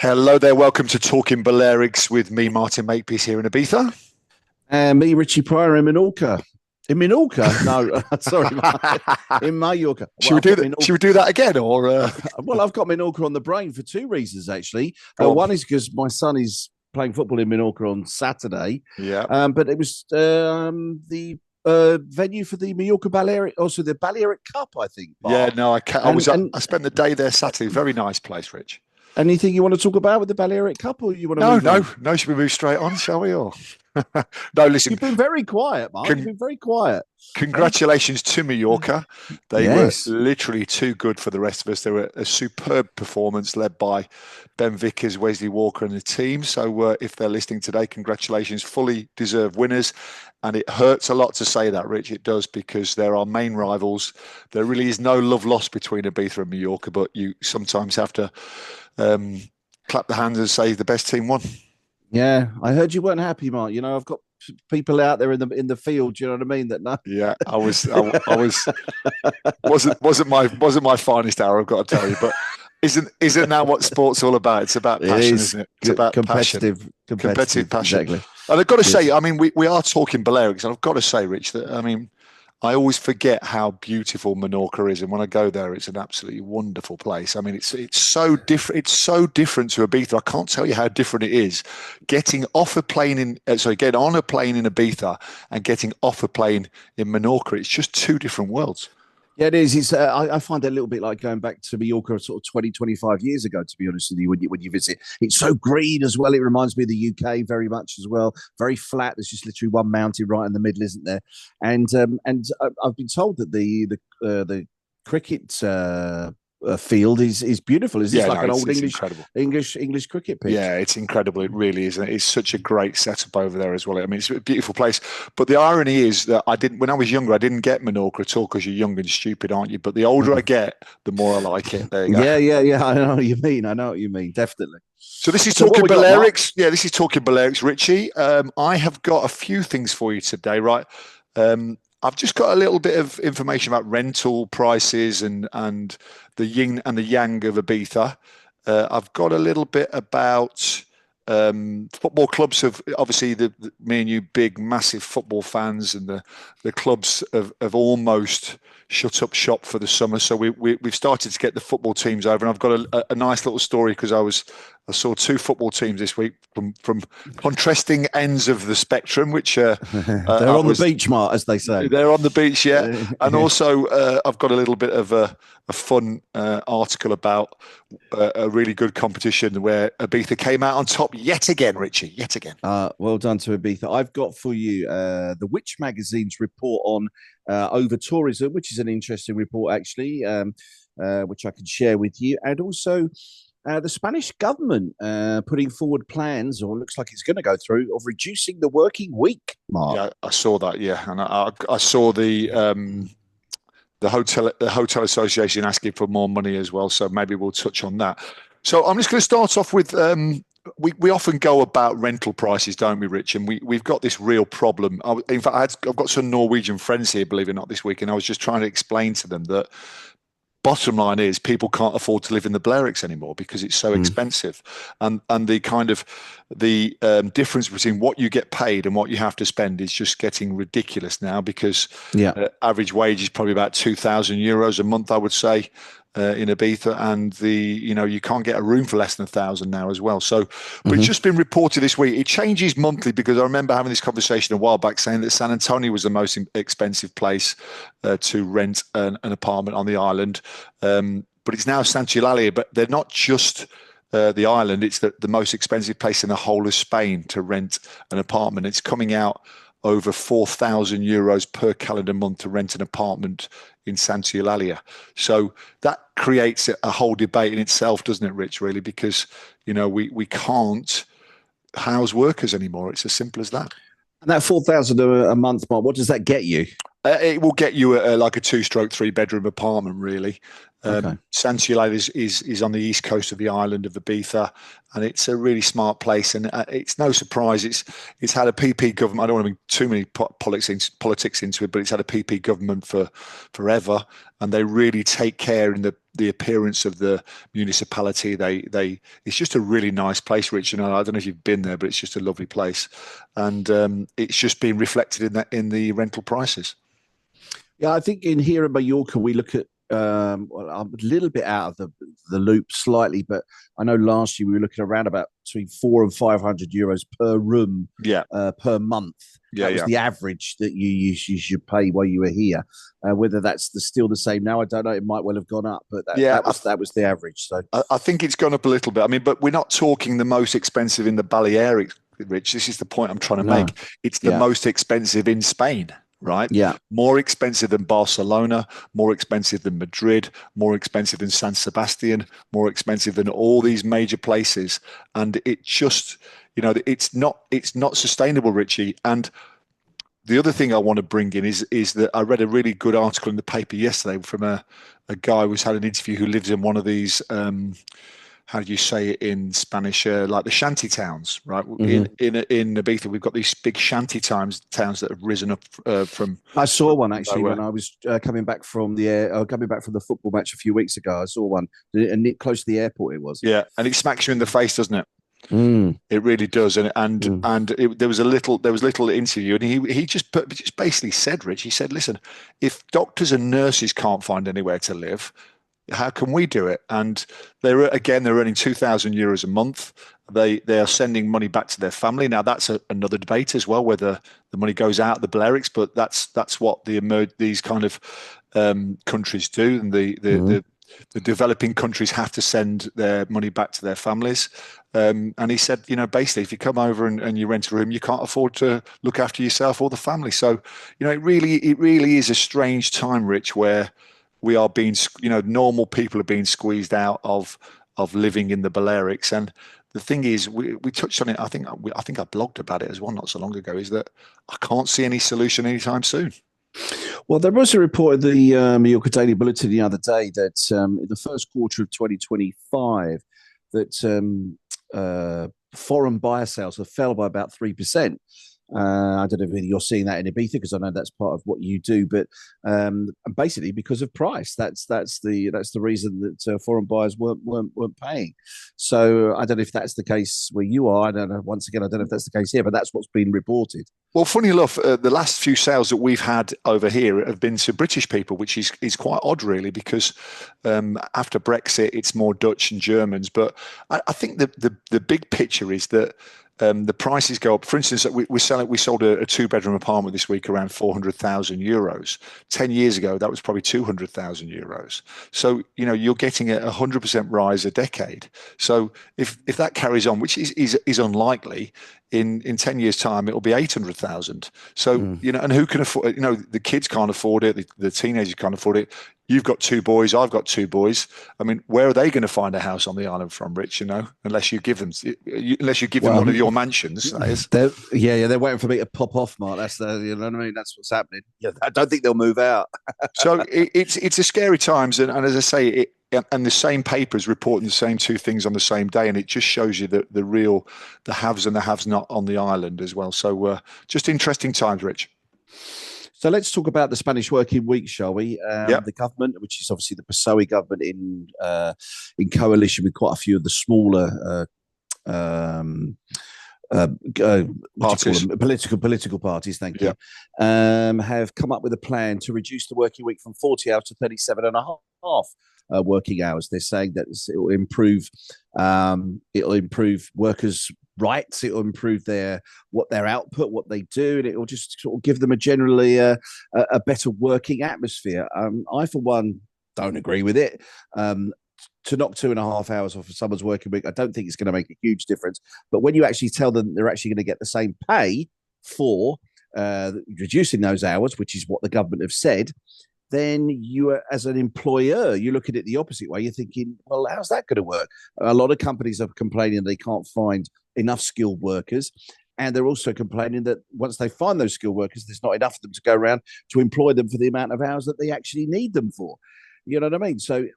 Hello there, welcome to Talking Balearics with me, Martin Makepeace, here in Ibiza. And me, Richie Pryor, in Minorca. In Minorca? No, sorry, in Mallorca. Should we do that again, or? Well, I've got Minorca on the brain for two reasons, actually. Go on. One is because my son is playing football in Minorca on Saturday. Yeah. But it was the venue for the Mallorca Balearic, also the Balearic Cup, I think. Yeah, no, I spent the day there Saturday. Very nice place, Rich. Anything you want to talk about with the Balearic Cup, or you want to No. Should we move straight on, shall we? Or no, listen. You've been very quiet, Mark. You've been very quiet. Congratulations to Mallorca. They were literally too good for the rest of us. They were a superb performance led by Ben Vickers, Wesley Walker and the team. So if they're listening today, congratulations. Fully deserved winners. And it hurts a lot to say that, Rich. It does, because they're our main rivals. There really is no love lost between Ibiza and Mallorca, but you sometimes have to clap the hands and say the best team won. Yeah, I heard you weren't happy, Mark. You know, I've got people out there in the field. Do you know what I mean? That no. Yeah, I wasn't my finest hour, I've got to tell you. But isn't that what sport's all about? It's about passion, isn't it? It's about competitive passion. Exactly. And I've got to say, I mean, we are talking Balearics, and I've got to say, Rich, that I always forget how beautiful Menorca is, and when I go there, it's an absolutely wonderful place. I mean, it's so different. It's so different to Ibiza. I can't tell you how different it is. Getting on a plane in Ibiza and getting off a plane in Menorca. It's just two different worlds. Yeah, it is. It's I find it a little bit like going back to Mallorca sort of 20, 25 years ago, to be honest with you, when you visit. It's so green as well. It reminds me of the UK very much as well. Very flat. There's just literally one mountain right in the middle, isn't there? And I've been told that the cricket field is beautiful. Is this like an old English cricket pitch? Yeah, it's incredible. It really is. It's such a great setup over there as well. I mean, it's a beautiful place. But the irony is that when I was younger, I didn't get Menorca at all, because you're young and stupid, aren't you? But the older I get, the more I like it. There you go. Yeah. I know what you mean. Definitely. So this is Talking Balearics. Yeah, this is Talking Balearics, Richie. I have got a few things for you today, right? I've just got a little bit of information about rental prices and the yin and the yang of Ibiza. I've got a little bit about football clubs. Obviously, me and you, big, massive football fans, and the clubs have almost shut up shop for the summer. So we've started to get the football teams over, and I've got a nice little story, because I saw two football teams this week from contrasting ends of the spectrum, which they're on the beach, Mark, as they say. They're on the beach, yeah. And also, I've got a little bit of a fun article about a really good competition where Ibiza came out on top yet again, Richie, yet again. Well done to Ibiza. I've got for you the Which magazine's report on over tourism, which is an interesting report, actually, which I can share with you, and also the Spanish government putting forward plans, or looks like it's going to go through, of reducing the working week, Mark. Yeah, I saw that, yeah. And I saw the hotel association asking for more money as well, so maybe we'll touch on that. So I'm just going to start off with we often go about rental prices, don't we, Rich? And we've got this real problem. In fact, I've got some Norwegian friends here, believe it or not, this week, and I was just trying to explain to them that bottom line is people can't afford to live in the Balearics anymore because it's so expensive, and the kind of the difference between what you get paid and what you have to spend is just getting ridiculous now, because average wage is probably about €2,000 a month, I would say, in Ibiza, and you can't get a room for less than 1,000 now as well. So, but it's just been reported this week. It changes monthly, because I remember having this conversation a while back saying that San Antonio was the most expensive place to rent an apartment on the island, but it's now Santa Eulalia. But they're not just the island; it's the most expensive place in the whole of Spain to rent an apartment. It's coming out over €4,000 per calendar month to rent an apartment in Santa Eulalia. So that creates a whole debate in itself, doesn't it, Rich, really? Because, we can't house workers anymore. It's as simple as that. And that 4,000 a month, Mark, what does that get you? It will get you like a 2-stroke, 3-bedroom apartment, really. Okay. Santa Eulalia is on the east coast of the island of Ibiza, and it's a really smart place. And it's no surprise it's had a PP government. I don't want to bring too many politics into it, but it's had a PP government for forever, and they really take care in the the appearance of the municipality. It's just a really nice place, Rich. I don't know if you've been there, but it's just a lovely place, and it's just been reflected in the rental prices. Yeah, I think in here in Mallorca, we look at, well, I'm a little bit out of the loop slightly, but I know last year we were looking around about between 400 and 500 euros per room, per month. That was the average that you should pay while you were here. Whether that's still the same now, I don't know. It might well have gone up, but that was the average. So I think it's gone up a little bit. I mean, but we're not talking the most expensive in the Balearics, Rich. This is the point I'm trying to make. It's the most expensive in Spain. Right? Yeah. More expensive than Barcelona, more expensive than Madrid, more expensive than San Sebastian, more expensive than all these major places. And it just, it's not sustainable, Richie. And the other thing I want to bring in is that I read a really good article in the paper yesterday from a guy who's had an interview who lives in one of these how do you say it in Spanish? Like the shanty towns, right? Mm-hmm. In Ibiza, we've got these big shanty towns that have risen up from. I saw one actually when I was coming back from the football match a few weeks ago. I saw one, and close to the airport it was. Yeah, and it smacks you in the face, doesn't it? It really does, there was a little interview, and he just basically said, Rich, he said, listen, if doctors and nurses can't find anywhere to live, how can we do it? And they're earning €2,000 a month. They are sending money back to their family. Now that's another debate as well, whether the money goes out of the Balearics, but that's what these kind of countries do, and the developing countries have to send their money back to their families. And he said, basically, if you come over and you rent a room, you can't afford to look after yourself or the family. So, it really is a strange time, Rich, where we are being, normal people are being squeezed out of living in the Balearics. And the thing is, we touched on it. I think I blogged about it as well not so long ago. Is that I can't see any solution anytime soon. Well, there was a report in the Mallorca Daily Bulletin the other day that in the first quarter of 2025, that foreign buyer sales have fell by about 3%. I don't know if you're seeing that in Ibiza, because I know that's part of what you do, but basically because of price, that's the reason that foreign buyers weren't paying. So I don't know if that's the case where you are. I don't know. Once again, I don't know if that's the case here, but that's what's been reported. Well, funny enough, the last few sales that we've had over here have been to British people, which is quite odd, really, because after Brexit, it's more Dutch and Germans. But I think the big picture is that the prices go up. For instance, we sold a 2-bedroom apartment this week around €400,000. 10 years ago, that was probably €200,000. So you're getting a 100% rise a decade. So if that carries on, which is unlikely, in 10 years' time it'll be 800,000. So and who can afford? The kids can't afford it. The teenagers can't afford it. You've got 2 boys. I've got 2 boys. I mean, where are they going to find a house on the island from, Rich? Unless you give them one of your mansions. That is. They're waiting for me to pop off, Mark. That's you know what I mean. That's what's happening. Yeah, I don't think they'll move out. So it's a scary times, and as I say, and the same paper is reporting the same 2 things on the same day, and it just shows you the haves and the haves not on the island as well. So just interesting times, Rich. So let's talk about the Spanish Working Week, shall we? The government, which is obviously the PSOE government in coalition with quite a few of the smaller parties. Political parties, thank you, have come up with a plan to reduce the working week from 40 hours to 37 and a half working hours. They're saying that it'll improve workers' rights. It'll improve their output, what they do, and it will just sort of give them a better working atmosphere. I, for one, don't agree with it. To knock 2.5 hours off of someone's working week, I don't think it's going to make a huge difference. But when you actually tell them they're actually going to get the same pay for reducing those hours, which is what the government have said, then you, as an employer, you look at it the opposite way. You're thinking, well, how's that going to work? A lot of companies are complaining they can't find enough skilled workers. And they're also complaining that once they find those skilled workers, there's not enough of them to go around to employ them for the amount of hours that they actually need them for. You know what I mean? So,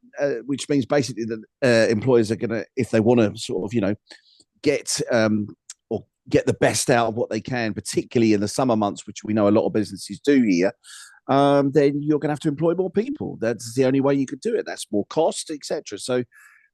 which means basically that employers are going to, if they want to sort of, get the best out of what they can, particularly in the summer months, which we know a lot of businesses do here, then you're going to have to employ more people. That's the only way you could do it. That's more cost, etc. So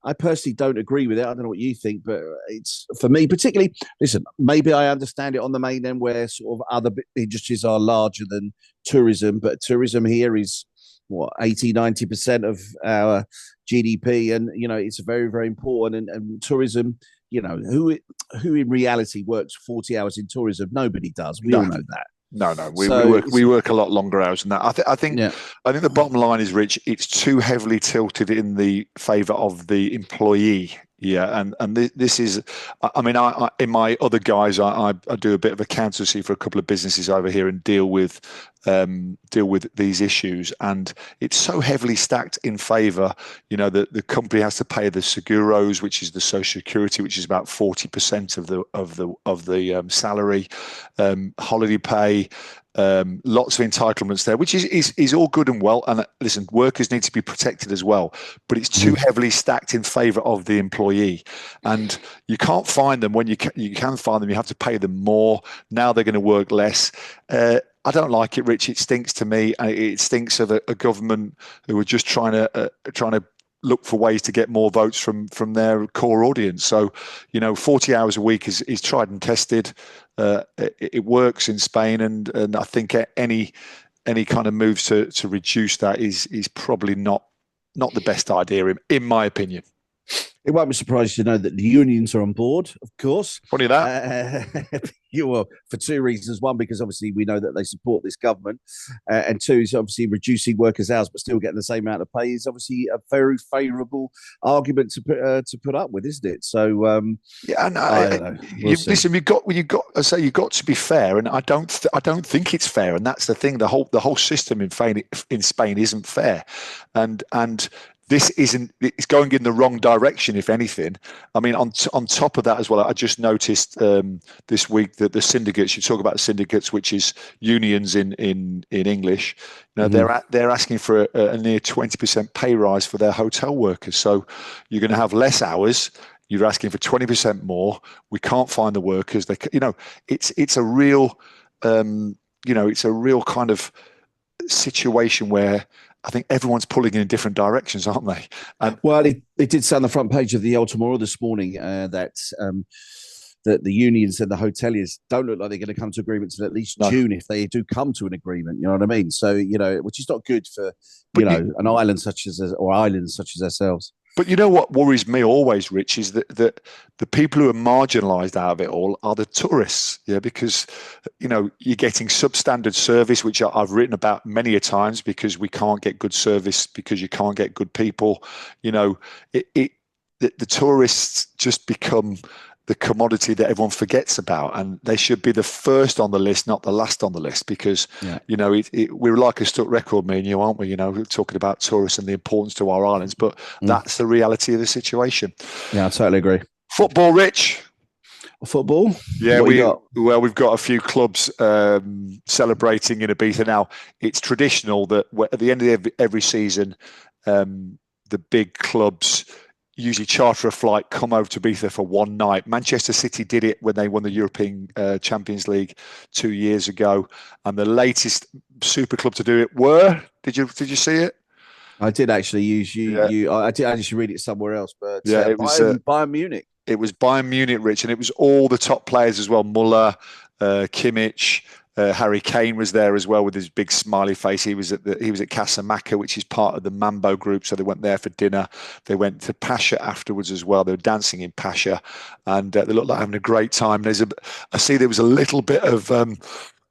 I personally don't agree with it. I don't know what you think, but it's for me, particularly. Listen, maybe I understand it on the mainland where sort of other industries are larger than tourism, but tourism here is what 80-90% of our GDP, and it's very, very important. And tourism, who in reality works 40 hours in tourism? Nobody does. We all No. know that. No, So we work a lot longer hours than that. I think yeah, the bottom line is, Rich, it's too heavily tilted in the favour of the employee. Yeah, and this is, I mean, I in my other guys, I do a bit of accountancy for a couple of businesses over here and deal with these issues, and it's so heavily stacked in favour. The company has to pay the seguros, which is the social security, which is about 40% of the salary, holiday pay. Lots of entitlements there, which is all good and well. And listen, workers need to be protected as well, but it's too heavily stacked in favour of the employee. And you can't find them when you can find them. You have to pay them more. Now they're going to work less. I don't like it, Rich. It stinks to me. It stinks of a government who are just trying to look for ways to get more votes from their core audience. So, 40 hours a week is tried and tested. It works in Spain, and I think any kind of moves to reduce that is probably not the best idea in my opinion. it won't be surprised to know that the unions are on board, of course. Funny that. For two reasons. One, because obviously we know that they support this government, and two is obviously reducing workers' hours but still getting the same amount of pay is obviously a very favourable argument to put up with, isn't it? So yeah, and listen, you've got. I say you've got to be fair, and I don't think it's fair, and that's the thing. The whole system in Spain isn't fair, and this isn't. It's going in the wrong direction, if anything. I mean, on top of that as well, I just noticed this week that the syndicates. You talk about syndicates, which is unions in English. They're asking for a near 20% pay rise for their hotel workers. So you're going to have less hours. You're asking for 20% more. We can't find the workers. It's a real, it's a real kind of situation where I think everyone's pulling in different directions, aren't they? Well, it did say on the front page of the El Tomorrow this morning that the unions and the hoteliers don't look like they're going to come to agreements until at least June, if they do come to an agreement. You know what I mean? So which is not good for an island such as islands such as ourselves. But you know what worries me always, Rich, is that the people who are marginalised out of it all are the tourists. Yeah, because you're getting substandard service, which I've written about many a times, because we can't get good service because you can't get good people. The tourists just become the commodity that everyone forgets about, and they should be the first on the list, not the last on the list, because we're like a stuck record, me and you, aren't we? We're talking about tourists and the importance to our islands, but that's the reality of the situation. Yeah, I totally agree. Football, Rich. Football? Yeah, we've got a few clubs celebrating in Ibiza now. It's traditional that at the end of every season, the big clubs usually charter a flight, come over to Ibiza for one night. Manchester City did it when they won the European Champions League 2 years ago, and the latest super club to do it were. Did you see it? I did actually use you. Yeah. I did actually read it somewhere else, but it was Bayern Munich. It was Bayern Munich, Rich, and it was all the top players as well. Muller, Kimmich. Harry Kane was there as well with his big smiley face. He was at Casamacca, which is part of the Mambo group. So they went there for dinner. They went to Pasha afterwards as well. They were dancing in Pasha, and they looked like having a great time. I see there was a little bit of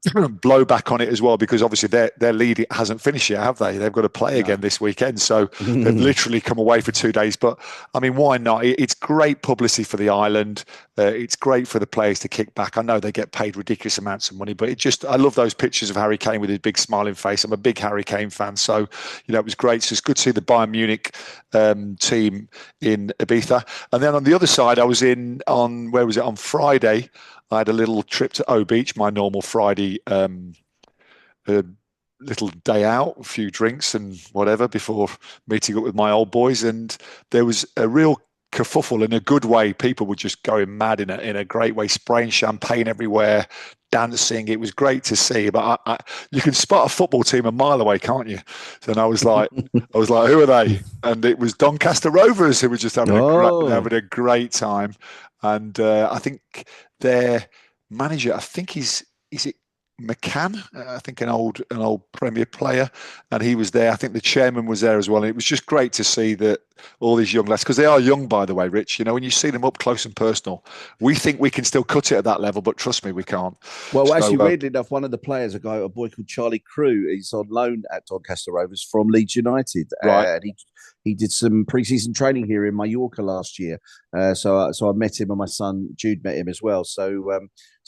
blowback on it as well, because obviously their lead hasn't finished yet, have they? They've got to play again this weekend, so they've literally come away for 2 days. But I mean, why not? It's great publicity for the island. It's great for the players to kick back. I know they get paid ridiculous amounts of money, but I love those pictures of Harry Kane with his big smiling face. I'm a big Harry Kane fan, so it was great. So it's good to see the Bayern Munich team in Ibiza. And then on the other side, I was on Friday. I had a little trip to O Beach, my normal Friday little day out, a few drinks and whatever before meeting up with my old boys. And there was a real kerfuffle in a good way. People were just going mad in a great way, spraying champagne everywhere, dancing. It was great to see. But you can spot a football team a mile away, can't you? And I was like, who are they? And it was Doncaster Rovers who were just Oh, having a great time. And I think their manager, I think is it McCann, I think an old Premier player, and he was there. I think the chairman was there as well. And it was just great to see that all these young lads, because they are young, by the way, Rich. You know, when you see them up close and personal, we think we can still cut it at that level, but trust me, we can't. well, actually, So weirdly enough, one of the players, a boy called Charlie Crew, is on loan at Doncaster Rovers from Leeds United, right, and he did some pre-season training here in Mallorca last year. So I met him, and my son Jude met him as well. So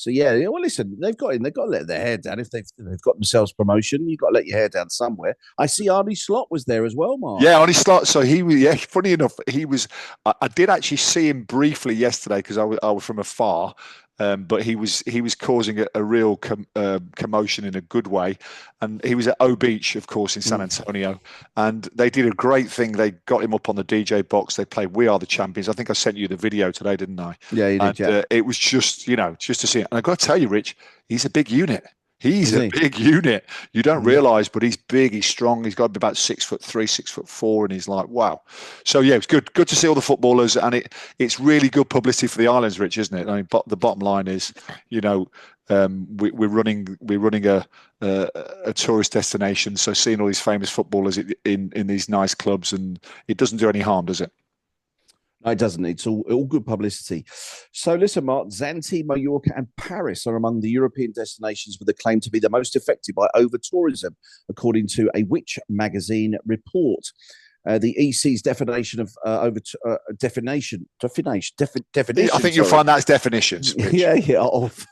yeah. Well, listen, they've got to let their hair down if they've got themselves promotion. You've got to let your hair down somewhere. I see Arnie Slot was there as well, Mark. yeah, on his slot. So he was, yeah. Funny enough, he was. I did actually see him briefly yesterday because I was from afar. But he was causing a real commotion in a good way, and he was at O Beach, of course, in San Antonio, and they did a great thing. They got him up on the DJ box. They played "We Are the Champions." I think I sent you the video today, didn't I? Yeah, you did. And it was just just to see it. And I got to tell you, Rich, he's a big unit. He's Is a he? big unit. You don't Mm. realise, but he's big. He's strong. He's got to be about 6'3", 6'4", and he's like, wow. So yeah, it's good. Good to see all the footballers, and it's really good publicity for the islands, Rich, isn't it? I mean, but the bottom line is, we're running a tourist destination. So seeing all these famous footballers in these nice clubs, and it doesn't do any harm, does it? No, it doesn't. It's all good publicity. So listen, Mark, Zante, Mallorca, and Paris are among the European destinations with a claim to be the most affected by over tourism, according to a Which magazine report. The EC's definition of definition. I think you'll Sorry. find that's definitions, Rich. Yeah, of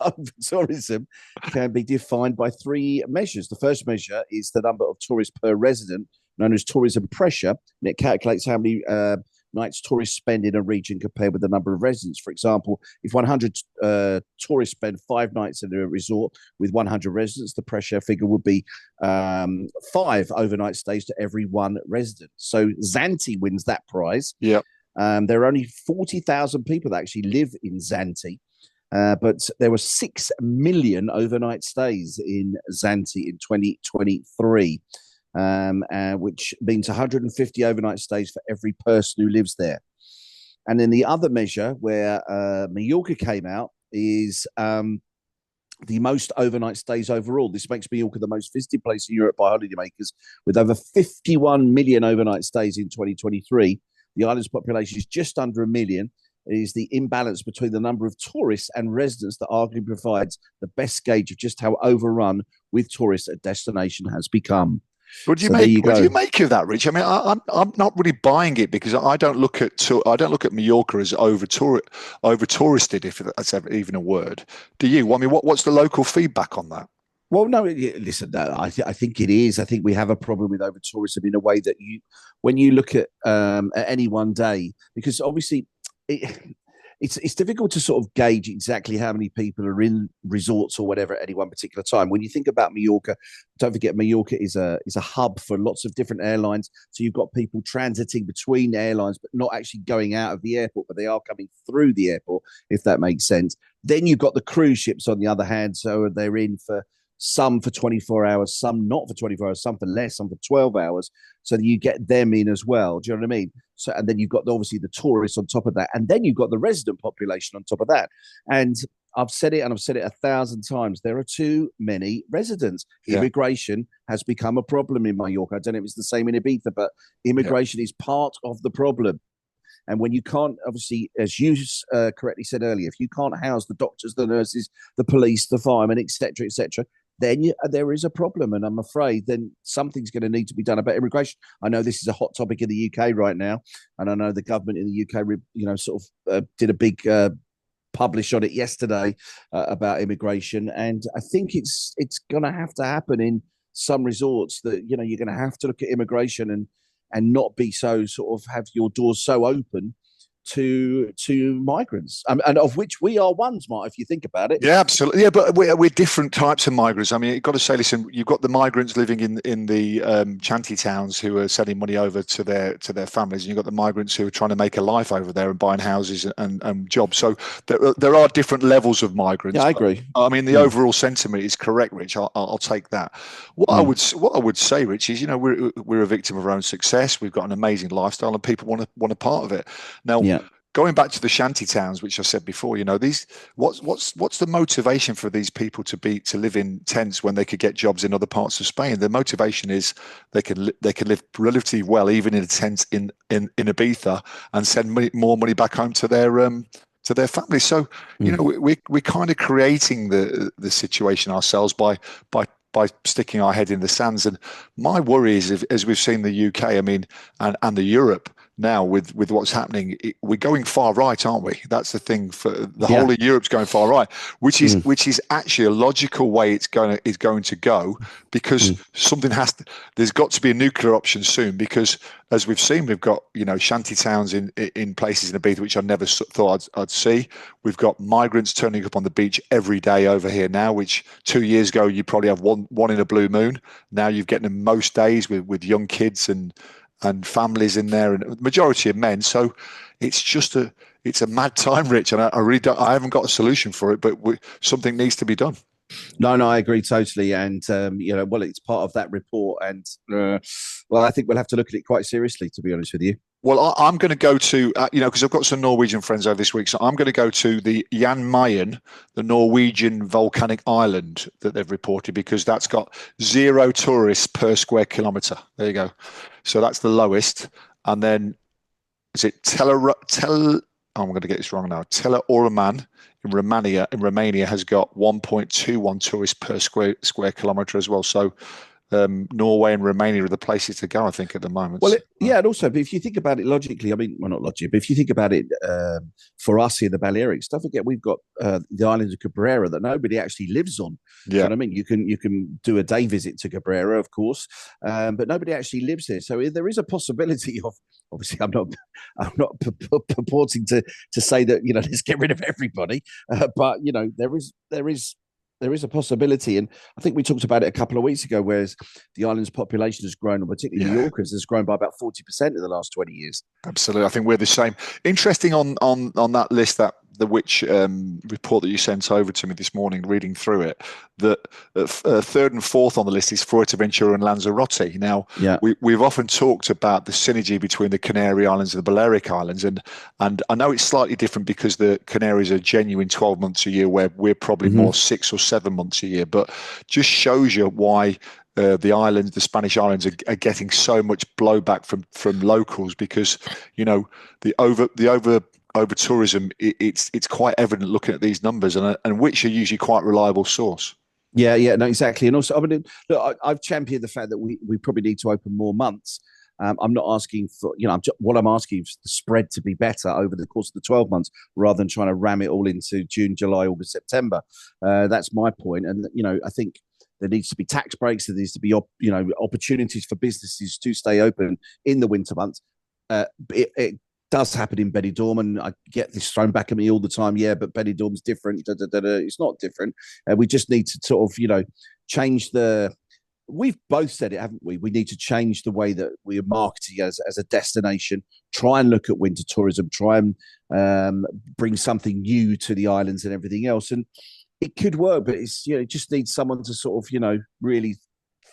tourism can be defined by three measures. The first measure is the number of tourists per resident, known as tourism pressure, and it calculates how many nights tourists spend in a region compared with the number of residents. For example, if 100 tourists spend 5 nights in a resort with 100 residents, the pressure figure would be 5 overnight stays to every 1 resident. So Zante wins that prize. Yeah. There are only 40,000 people that actually live in Zante. But there were 6 million overnight stays in Zante in 2023. Which means 150 overnight stays for every person who lives there. And then the other measure where Mallorca came out is the most overnight stays overall. This makes Mallorca the most visited place in Europe by holidaymakers, with over 51 million overnight stays in 2023. The island's population is just under 1 million. It is the imbalance between the number of tourists and residents that arguably provides the best gauge of just how overrun with tourists a destination has become. What do you make? What do you make of that, Rich? I mean, I'm not really buying it because I don't look at Mallorca as over touristed, if that's even a word. Do you? I mean, what's the local feedback on that? Well, no, listen, no, I think it is. I think we have a problem with over tourism in a way that when you look at any one day, because obviously it's difficult to sort of gauge exactly how many people are in resorts or whatever at any one particular time. When you think about Mallorca, don't forget Mallorca is a hub for lots of different airlines. So you've got people transiting between airlines, but not actually going out of the airport, but they are coming through the airport, if that makes sense. Then you've got the cruise ships on the other hand. So they're in for some for 24 hours, some not for 24 hours, some for less, some for 12 hours. So you get them in as well. Do you know what I mean? So, and then you've got obviously the tourists on top of that. And then you've got the resident population on top of that. And I've said it, and I've said it 1,000 times. There are too many residents. Yeah. Immigration has become a problem in Mallorca. I don't know if it's the same in Ibiza, but immigration is part of the problem. And when you can't, obviously, as you correctly said earlier, if you can't house the doctors, the nurses, the police, the firemen, etc., then there is a problem. And I'm afraid then something's going to need to be done about immigration. I know this is a hot topic in the UK right now. And I know the government in the UK, sort of did a big publish on it yesterday about immigration. And I think it's going to have to happen in some resorts that, you're going to have to look at immigration and not be so sort of have your doors so open to migrants, and of which we are ones, Mark, if you think about it. Yeah, absolutely. Yeah, but we're different types of migrants. I mean, you've got to say, listen, you've got the migrants living in the shanty towns who are sending money over to their families, and you've got the migrants who are trying to make a life over there and buying houses and jobs. So there are different levels of migrants. Yeah, I agree. I mean, the overall sentiment is correct, Rich. I'll take that. What I would say, Rich, is we're a victim of our own success. We've got an amazing lifestyle, and people want a part of it. Now, going back to the shanty towns, which I said before, what's the motivation for these people to live in tents when they could get jobs in other parts of Spain? The motivation is they can live relatively well even in a tent in Ibiza and send more money back home to their families. So we're kind of creating the situation ourselves by sticking our head in the sands. And my worry is, as we've seen the UK, I mean, and the Europe now with what's happening, we're going far right, aren't we? That's the thing. For the whole of Europe's going far right, which is actually a logical way it's going to go, because there's got to be a nuclear option soon, because as we've seen, we've got shanty towns in places in Ibiza which I never thought I'd see. We've got migrants turning up on the beach every day over here now, which 2 years ago you probably have one in a blue moon. Now you're getting them most days with young kids and families in there, and the majority of men. So it's a mad time, Rich, and I haven't got a solution for it, but something needs to be done. No, I agree totally, and it's part of that report, and I think we'll have to look at it quite seriously, to be honest with you. Well, I'm going to go to, because I've got some Norwegian friends over this week, so I'm going to go to the Jan Mayen, the Norwegian volcanic island that they've reported, because that's got 0 tourists per square kilometre. There you go. So that's the lowest. And then, is it I'm going to get this wrong now. Tela Oraman in Romania has got 1.21 tourists per square kilometre as well. So Norway and Romania are the places to go, I think, at the moment. Well, and also, but if you think about it logically, I mean, well, not logically, but if you think about it for us here, the Balearics, don't forget we've got the island of Cabrera that nobody actually lives on. Yeah, you know what I mean, you can do a day visit to Cabrera, of course, but nobody actually lives there. So there is a possibility of. Obviously, I'm not purporting to say that let's get rid of everybody, but there is a possibility, and I think we talked about it a couple of weeks ago, whereas the island's population has grown, and particularly New Yorkers, has grown by about 40% in the last 20 years. Absolutely. I think we're the same. Interesting on that list, the which report that you sent over to me this morning, reading through it, that third and fourth on the list is Fuerteventura and Lanzarote. Now, we've often talked about the synergy between the Canary Islands and the Balearic Islands, and I know it's slightly different because the Canaries are genuine 12 months a year, where we're probably more 6 or 7 months a year, but just shows you why the Spanish islands are getting so much blowback from locals, because the over tourism, it's quite evident looking at these numbers, and which are usually quite reliable source. Yeah, no, exactly. And also, I mean, look, I've championed the fact that we probably need to open more months. I'm not asking for, what I'm asking is the spread to be better over the course of the 12 months, rather than trying to ram it all into June, July, August, September. That's my point. And, I think there needs to be tax breaks. There needs to be, opportunities for businesses to stay open in the winter months. It does happen in Benidorm, and I get this thrown back at me all the time. Yeah, but Benidorm's different. It's not different. We just need to sort of, change the. We've both said it, haven't we? We need to change the way that we are marketing as a destination. Try and look at winter tourism. Try and bring something new to the islands and everything else. And it could work, but it's it just needs someone to sort of really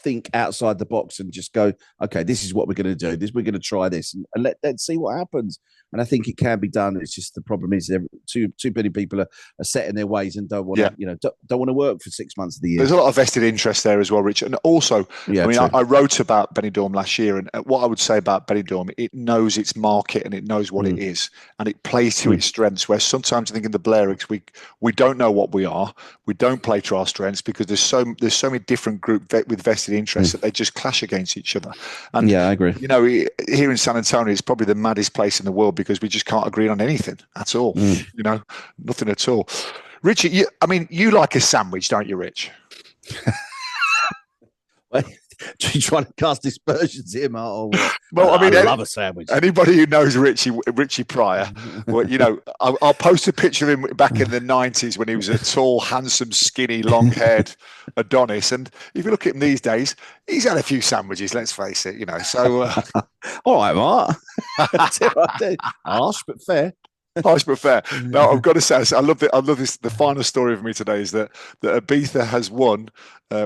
think outside the box and just go, okay, this is what we're going to do. We're going to try this, and let's see what happens. And I think it can be done. It's just the problem is too many people are set in their ways and don't want to, don't want to work for 6 months of the year. There's a lot of vested interest there as well, Richard. And also, I wrote about Benidorm last year, and what I would say about Benidorm, it knows its market and it knows what it is, and it plays to its strengths. Where sometimes I think in the Balearics, we don't know what we are. We don't play to our strengths because there's so many different groups with vested interests that they just clash against each other. And I agree. Here in San Antonio, it's probably the maddest place in the world because we just can't agree on anything at all. Nothing at all. Richard, you like a sandwich, don't you, Rich? Well, you trying to cast dispersions here, Mark? Or what? Well, I mean, I love a sandwich. Anybody who knows Richie Pryor, well, you know, I'll post a picture of him back in the 90s when he was a tall, handsome, skinny, long-haired Adonis. And if you look at him these days, he's had a few sandwiches, let's face it, you know. So, all right, Mark. Harsh, but fair. Harsh but fair. No, I've got to say, I love this. The final story of me today is that Ibiza has won.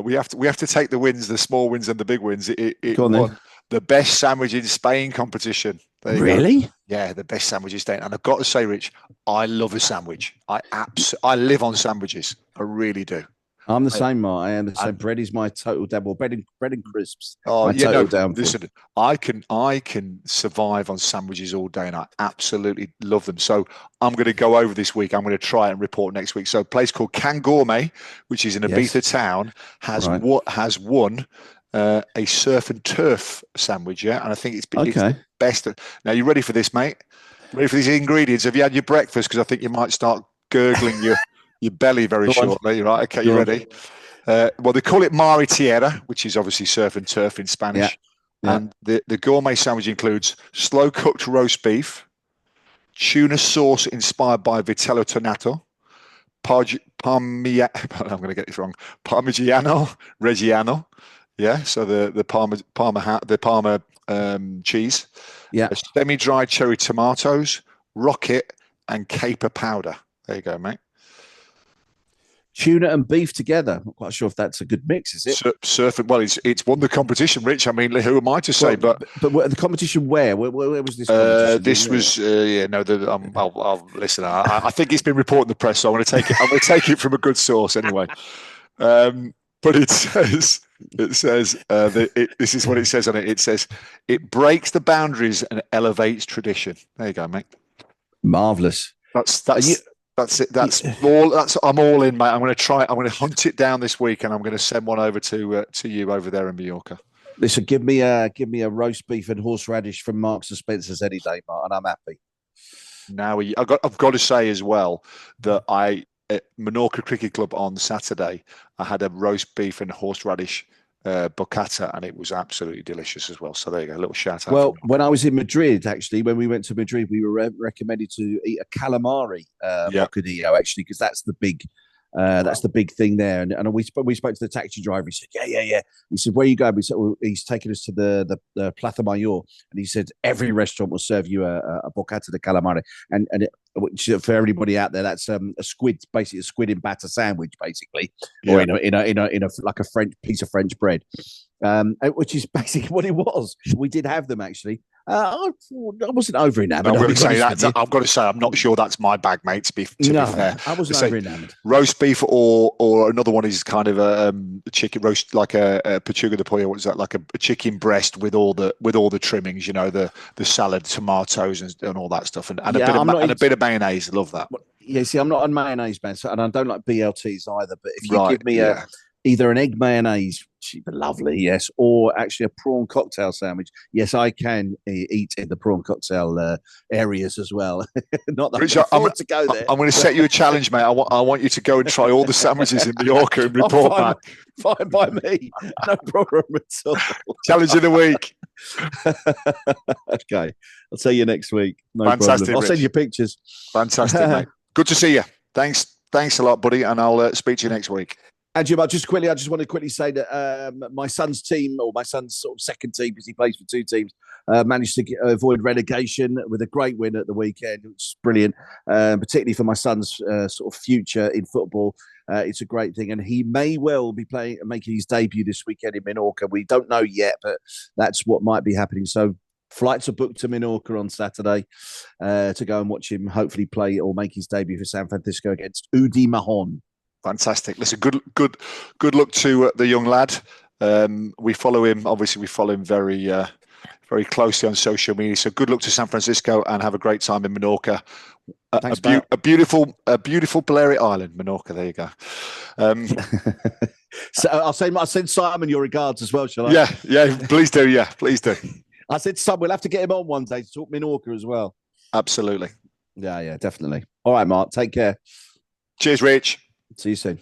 We have to take the wins, the small wins and the big wins. It won the best sandwich in Spain competition. Really? Yeah, the best sandwich in Spain. And I've got to say, Rich, I love a sandwich. I live on sandwiches. I really do. I'm the same, Mark. I am the same. Bread is my total downfall. Bread and crisps. Oh, listen, I can survive on sandwiches all day, and I absolutely love them. So I'm going to go over this week. I'm going to try and report next week. So a place called Can Gourmet, which is in Ibiza town, has won a surf and turf sandwich. Yeah, and I think it's the best. Now, you ready for this, mate? Ready for these ingredients? Have you had your breakfast? Because I think you might start gurgling your belly very shortly, right? Okay, you ready? Well, they call it Mari Tierra, which is obviously surf and turf in Spanish. Yeah. And the gourmet sandwich includes slow-cooked roast beef, tuna sauce inspired by vitello tonato, I'm going to get this wrong, Parmigiano Reggiano, so the Parma cheese, semi-dried cherry tomatoes, rocket, and caper powder. There you go, mate. Tuna and beef together. I'm not quite sure if that's a good mix, is it? Well, it's won the competition, Rich. I mean, who am I to say? But the competition where was this competition? This was I'll listen. I think it's been reported in the press, so I'm going to take it from a good source anyway. But it says this is what it says on it. It says it breaks the boundaries and elevates tradition. There you go, mate. Marvelous. That's it. I'm all in, mate. I'm going to hunt it down this week, and I'm going to send one over to you over there in Mallorca. Listen, give me a roast beef and horseradish from Marks and Spencer's any day, Mark, and I'm happy. Now I've got to say as well that at Menorca Cricket Club on Saturday, I had a roast beef and horseradish boccata, and it was absolutely delicious as well. So there you go, a little shout out. Well, when I was in Madrid, actually, when we went to Madrid, we were recommended to eat a calamari bocadillo, actually, because that's the big thing there. And we spoke to the taxi driver. He said, yeah. He said, where are you going? We said, well, he's taken us to the Plaza Mayor, and he said every restaurant will serve you a boccata de calamari, and which, for everybody out there, that's a squid, basically a squid in batter sandwich, basically, or in a like a French piece of French bread, which is basically what it was. We did have them actually. I wasn't over enamored. I've got to say, I'm not sure that's my bag, mate. To be fair, I wasn't over enamored. Roast beef, or another one is kind of a chicken roast, like a pechuga de pollo. What's that? Like a chicken breast with all the trimmings, you know, the salad, tomatoes, and all that stuff, and a bit of mayonnaise. I love that. Yeah, see, I'm not a mayonnaise man, and I don't like BLTs either. But if you give me either an egg mayonnaise, lovely, yes, or actually a prawn cocktail sandwich, yes, I can eat in the prawn cocktail areas as well. Not that Richard, I'm going to set you a challenge, mate. I want you to go and try all the sandwiches in Mallorca and report back. Fine by me, no problem at all. Challenge of the week. Okay, I'll see you next week. No Fantastic, problem. I'll send you pictures. Fantastic, mate. Good to see you. Thanks a lot, buddy, and I'll speak to you next week. And Jim, I just want to quickly say that my son's team, or my son's sort of second team, because he plays for two teams, managed to avoid relegation with a great win at the weekend, which is brilliant, particularly for my son's sort of future in football. It's a great thing, and he may well be making his debut this weekend in Menorca. We don't know yet, but that's what might be happening. So flights are booked to Menorca on Saturday to go and watch him hopefully play or make his debut for San Francisco against Udi Mahon. Fantastic. Listen, good luck to the young lad. We follow him. Obviously, we follow him very, very closely on social media. So good luck to San Francisco, and have a great time in Menorca. Thanks, a beautiful Balearic Island, Menorca. There you go. So I'll send Simon your regards as well, shall I? Yeah. Please do. Yeah, please do. I said, son, we'll have to get him on one day to talk Menorca as well. Absolutely. Yeah, definitely. All right, Mark. Take care. Cheers, Rich. See you soon.